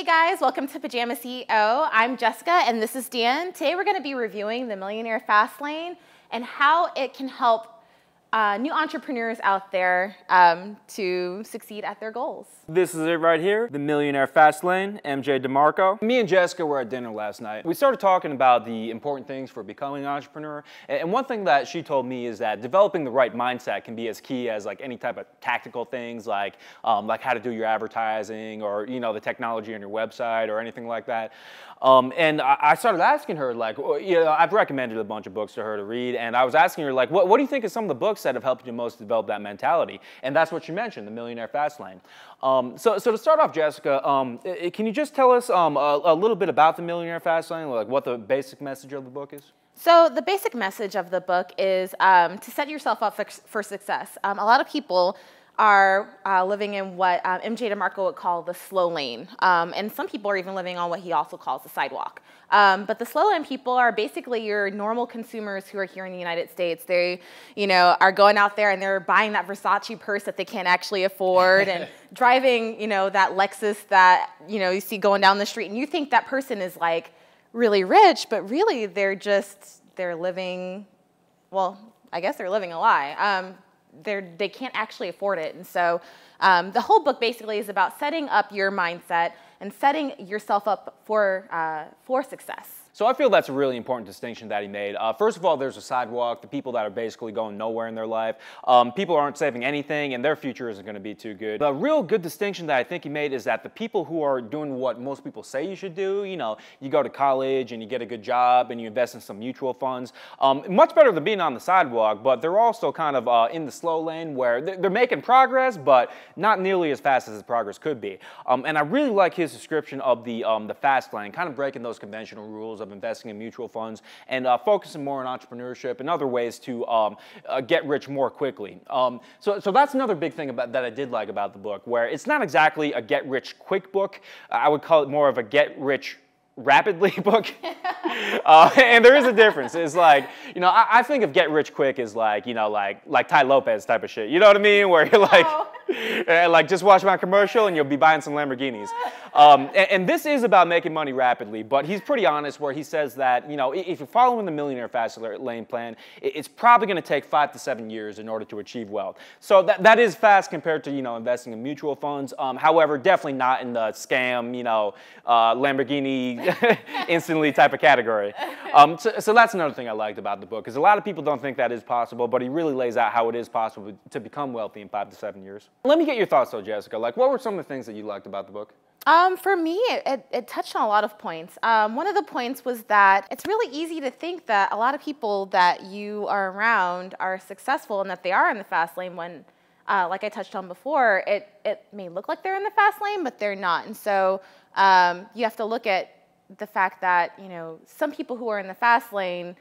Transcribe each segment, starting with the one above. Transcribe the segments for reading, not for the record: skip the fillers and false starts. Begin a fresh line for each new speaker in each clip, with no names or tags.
Hey guys, welcome to Pajama CEO. I'm Jessica and this is Dan. Today we're going to be reviewing the Millionaire Fastlane and how it can help new entrepreneurs out there to succeed at their goals.
This is it right here, the Millionaire Fastlane, MJ DeMarco. Me and Jessica were at dinner last night. We started talking about the important things for becoming an entrepreneur. And one thing that she told me is that developing the right mindset can be as key as like any type of tactical things like how to do your advertising or the technology on your website or anything like that. And I started asking her like, I've recommended a bunch of books to her to read, and I was asking her like, what do you think is some of the books that have helped you most develop that mentality? And that's what she mentioned, the Millionaire Fastlane. So to start off, Jessica, can you just tell us a little bit about the Millionaire Fastlane, like what the basic message of the book is?
So the basic message of the book is to set yourself up for success. A lot of people are living in what MJ DeMarco would call the slow lane. And some people are even living on what he also calls the sidewalk. But the slow lane people are basically your normal consumers who are here in the United States. They, are going out there and they're buying that Versace purse that they can't actually afford and driving, that Lexus that, you see going down the street. And you think that person is like really rich, but really they're living, well, I guess they're living a lie. They can't actually afford it. And so the whole book basically is about setting up your mindset and setting yourself up for success.
So I feel that's a really important distinction that he made. First of all, there's a sidewalk, the people that are basically going nowhere in their life. People aren't saving anything and their future isn't going to be too good. The real good distinction that I think he made is that the people who are doing what most people say you should do, you go to college and you get a good job and you invest in some mutual funds, much better than being on the sidewalk, but they're also kind of in the slow lane where they're making progress, but not nearly as fast as the progress could be. And I really like his description of the fast lane, kind of breaking those conventional rules of investing in mutual funds and focusing more on entrepreneurship and other ways to get rich more quickly. So that's another big thing that I did like about the book, where it's not exactly a get rich quick book. I would call it more of a get rich rapidly book. And there is a difference. It's like, I think of get rich quick as like, like Ty Lopez type of shit. You know what I mean? Where you're like, like just watch my commercial and you'll be buying some Lamborghinis. And this is about making money rapidly, but he's pretty honest where he says that, if you're following the Millionaire Fastlane plan, it's probably going to take 5 to 7 years in order to achieve wealth. So that is fast compared to, investing in mutual funds. However, definitely not in the scam, Lamborghini instantly type of category. So that's another thing I liked about the book, because a lot of people don't think that is possible, but he really lays out how it is possible to become wealthy in 5 to 7 years. Let me get your thoughts though, Jessica. Like, what were some of the things that you liked about the book?
For me, it touched on a lot of points. One of the points was that it's really easy to think that a lot of people that you are around are successful and that they are in the fast lane when, like I touched on before, it may look like they're in the fast lane, but they're not. And so you have to look at the fact that, some people who are in the fast lane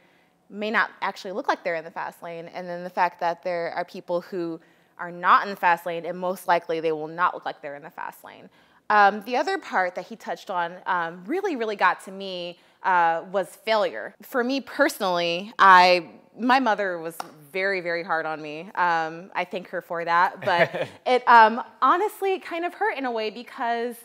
may not actually look like they're in the fast lane, and then the fact that there are people who are not in the fast lane, and most likely they will not look like they're in the fast lane. The other part that he touched on really got to me was failure. For me personally, my mother was very hard on me. I thank her for that, but it honestly kind of hurt in a way because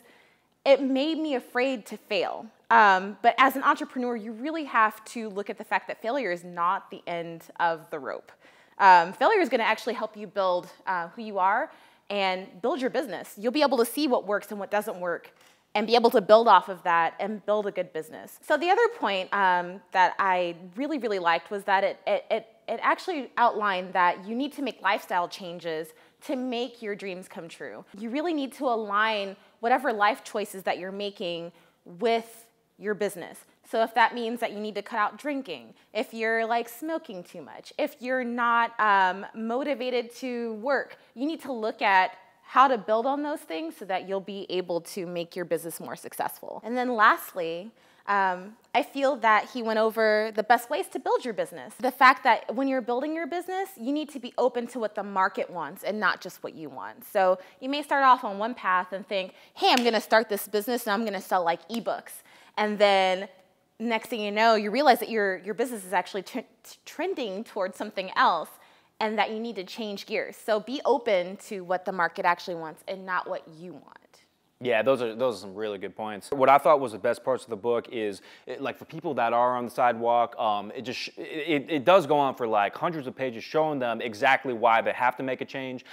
it made me afraid to fail. But as an entrepreneur, you really have to look at the fact that failure is not the end of the rope. Failure is going to actually help you build who you are and build your business. You'll be able to see what works and what doesn't work and be able to build off of that and build a good business. So the other point that I really liked was that it actually outlined that you need to make lifestyle changes to make your dreams come true. You really need to align whatever life choices that you're making with your business. So if that means that you need to cut out drinking, if you're like smoking too much, if you're not motivated to work, you need to look at how to build on those things so that you'll be able to make your business more successful. And then lastly, I feel that he went over the best ways to build your business. The fact that when you're building your business, you need to be open to what the market wants and not just what you want. So you may start off on one path and think, hey, I'm gonna start this business and I'm gonna sell like ebooks. And then next thing you know, you realize that your business is actually trending towards something else and that you need to change gears. So be open to what the market actually wants and not what you want.
Yeah, those are some really good points. What I thought was the best parts of the book is, like for people that are on the sidewalk, it does go on for like hundreds of pages showing them exactly why they have to make a change.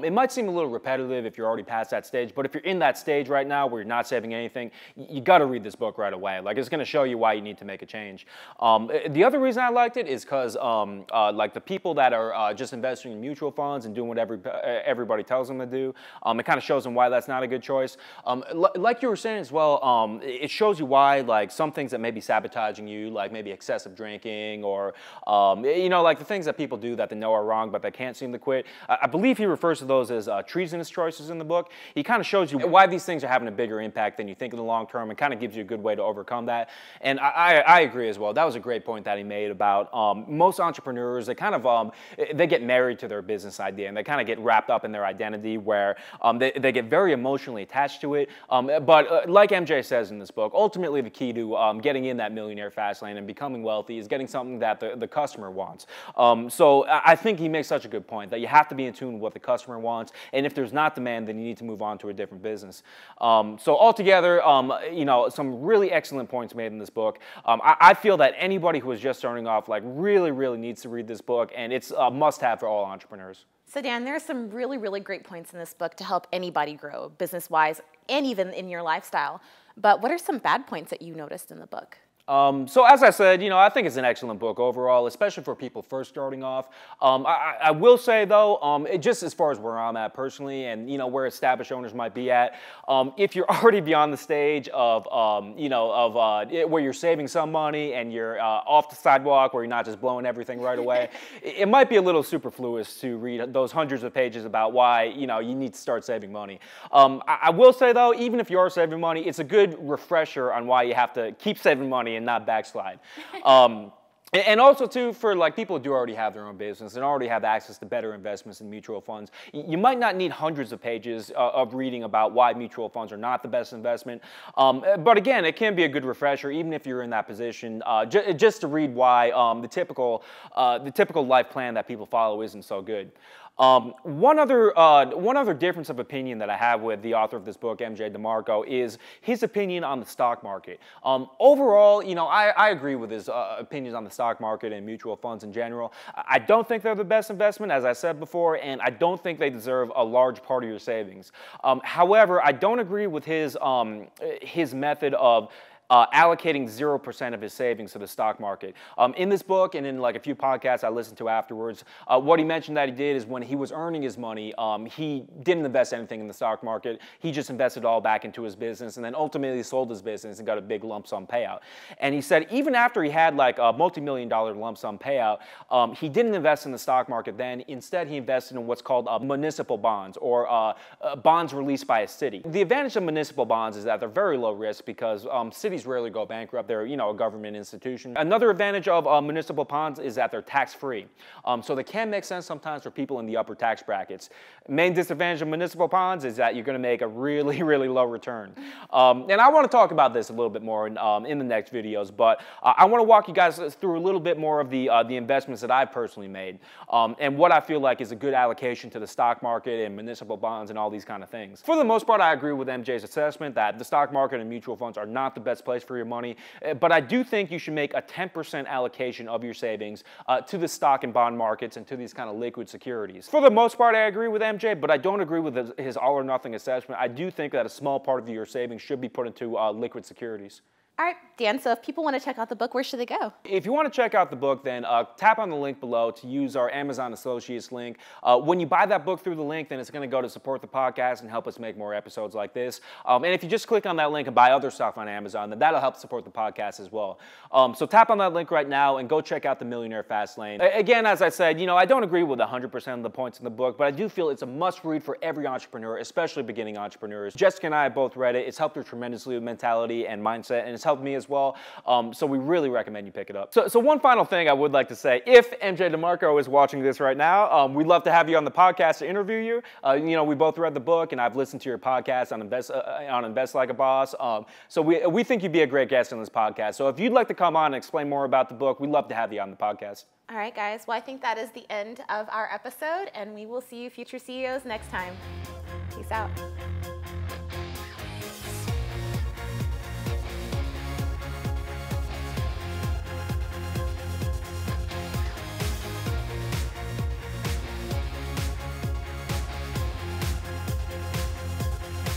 It might seem a little repetitive if you're already past that stage, but if you're in that stage right now where you're not saving anything, you got to read this book right away. Like it's going to show you why you need to make a change. The other reason I liked it is because like the people that are just investing in mutual funds and doing what everybody tells them to do, it kind of shows them why that's not a good choice. Like you were saying as well, it shows you why like some things that may be sabotaging you, like maybe excessive drinking or, you know, like the things that people do that they know are wrong but they can't seem to quit. I believe he refers to those as treasonous choices in the book. He kind of shows you why these things are having a bigger impact than you think in the long term and kind of gives you a good way to overcome that. And I agree as well. That was a great point that he made about most entrepreneurs, they kind of, they get married to their business idea and they kind of get wrapped up in their identity where they get very emotionally attached to it. But like MJ says in this book, ultimately the key to getting in that millionaire fast lane and becoming wealthy is getting something that the customer wants. So I think he makes such a good point that you have to be in tune with what the customer wants, and if there's not demand, then you need to move on to a different business. So altogether, you know, some really excellent points made in this book. I feel that anybody who is just starting off like really needs to read this book, and it's a must-have for all entrepreneurs.
So Dan, there are some really great points in this book to help anybody grow business-wise and even in your lifestyle. But what are some bad points that you noticed in the book?
So as I said, you know, I think it's an excellent book overall, especially for people first starting off. I will say though, just as far as where I'm at personally and, you know, where established owners might be at, if you're already beyond the stage of, you know, of where you're saving some money and you're off the sidewalk where you're not just blowing everything right away, it might be a little superfluous to read those hundreds of pages about why, you know, you need to start saving money. I will say though, even if you are saving money, it's a good refresher on why you have to keep saving money and not backslide. And also too, for like people who do already have their own business and already have access to better investments in mutual funds, you might not need hundreds of pages of reading about why mutual funds are not the best investment. But again, it can be a good refresher, even if you're in that position, just to read why the typical life plan that people follow isn't so good. One other difference of opinion that I have with the author of this book, MJ DeMarco, is his opinion on the stock market. Overall, you know, I agree with his opinions on the stock market and mutual funds in general. I don't think they're the best investment, as I said before, and I don't think they deserve a large part of your savings. However, I don't agree with his method of allocating 0% of his savings to the stock market. In this book and in like a few podcasts I listened to afterwards, what he mentioned that he did is when he was earning his money, he didn't invest anything in the stock market. He just invested it all back into his business and then ultimately sold his business and got a big lump sum payout. And he said even after he had like a multi-million-dollar lump sum payout, he didn't invest in the stock market then. Instead, he invested in what's called municipal bonds or bonds released by a city. The advantage of municipal bonds is that they're very low risk because cities rarely go bankrupt. They're, you know, a government institution. Another advantage of municipal bonds is that they're tax-free. So they can make sense sometimes for people in the upper tax brackets. Main disadvantage of municipal bonds is that you're going to make a really low return. And I want to talk about this a little bit more in the next videos, but I want to walk you guys through a little bit more of the investments that I've personally made and what I feel like is a good allocation to the stock market and municipal bonds and all these kind of things. For the most part, I agree with MJ's assessment that the stock market and mutual funds are not the best place for your money, but I do think you should make a 10% allocation of your savings to the stock and bond markets and to these kind of liquid securities. For the most part, I agree with MJ, but I don't agree with his all or nothing assessment. I do think that a small part of your savings should be put into liquid securities.
All right, Dan, so if people want to check out the book, where should they go?
If you want to check out the book, then tap on the link below to use our Amazon Associates link. When you buy that book through the link, then it's going to go to support the podcast and help us make more episodes like this. And if you just click on that link and buy other stuff on Amazon, then that'll help support the podcast as well. So tap on that link right now and go check out the Millionaire Fastlane. Again, as I said, you know, I don't agree with 100% of the points in the book, but I do feel it's a must-read for every entrepreneur, especially beginning entrepreneurs. Jessica and I have both read it. It's helped her tremendously with mentality and mindset, and it's helped me as well. So we really recommend you pick it up. So one final thing I would like to say, if MJ DeMarco is watching this right now, we'd love to have you on the podcast to interview you. You know, we both read the book and I've listened to your podcast on Invest Like a Boss. So we think you'd be a great guest on this podcast. So if you'd like to come on and explain more about the book, we'd love to have you on the podcast.
All right, guys. Well, I think that is the end of our episode, and we will see you future CEOs next time. Peace out.